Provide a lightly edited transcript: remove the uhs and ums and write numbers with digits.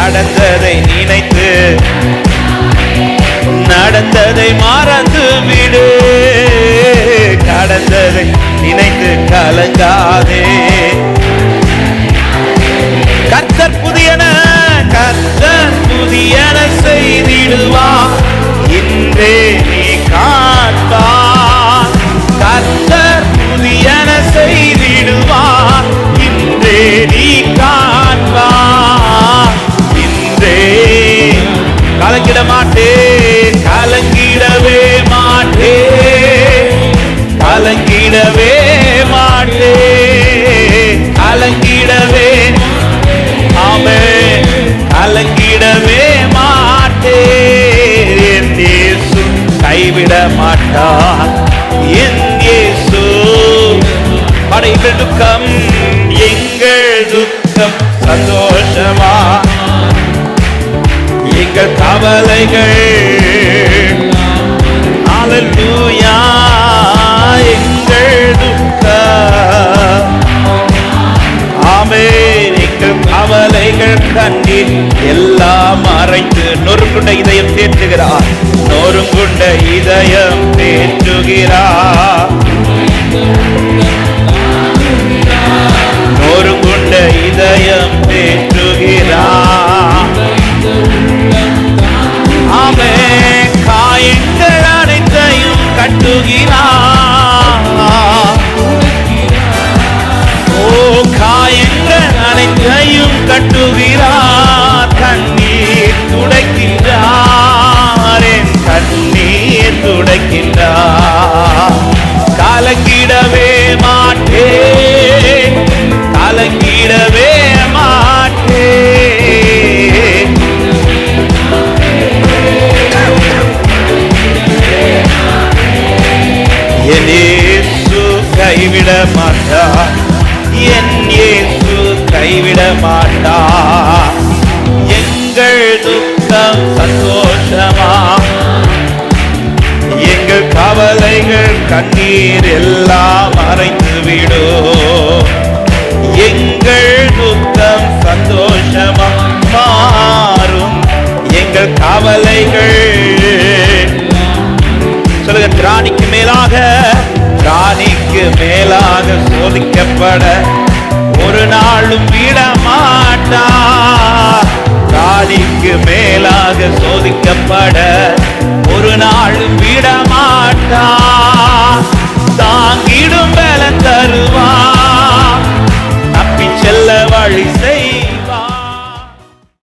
கடந்ததை நினைத்து நடந்ததை மறந்து விடு. கடந்ததை நினைத்து கலங்காதே. கர்த்தர் புதியன செய்திடுவார், இன்றே நீ காண்பார். கர்த்தர் புதியன செய்திடுவார், இன்றே நீ காண்பார். இன்றே கலங்கிட மாட்டே, கலங்கிடவே மாட்டே, கலங்கிடவே மாட்டே, கலங்கிடவே ஆமென், கலங்கிடவே மாட்டேன். என் இயேசு கைவிட மாட்டார். என் இயேசு படைகள் துக்கம் எங்கள் துக்கம் சந்தோஷமா, எங்கள் கவலைகள் அல்லேலூயா எங்கள் துக்கம் ஆமென். எங்கள் கவலைகள் கண்ணீர் எல்லாம் மறைத்து நொறுங்குண்ட இதயம் தேற்றுகிறார், நொறுங்குண்ட இதயம் தேற்றுகிறார், நொறுங்குண்ட இதயம் தேற்றுகிறார். ஆமென். காயங்கள் அனைத்தையும் கட்டுகிறார். ஓ காயங்கள் அனைத்தையும் கட்டுகிறார், கண்ணீர் துடைக்கின்றார், என் கண்ணீர் துடைக்கின்றார். கலங்கிடவே மாட்டே, கலங்கிடவே மாட்டே. என் இயேசு கைவிட மாட்டார், என் இயேசு கைவிட மாட்டார். எங்கள் துக்கம் சந்தோஷமா, எங்கள் கவலைகள் கண்ணீர் எல்லாம் மறைத்து விடும். எங்கள் துக்கம் சந்தோஷமா மாறும், எங்கள் கவலைகள் சொல்லுங்க. திராணிக்கு மேலாக, திராணிக்கு மேலாக சோதிக்கப்பட ஒரு நாளும் விட மாட்டார். திராணிக்கு மேலாக சோதிக்கப்பட ஒரு நாளும் விட மாட்டார். தாங்கிடும் பலன் தருவார்.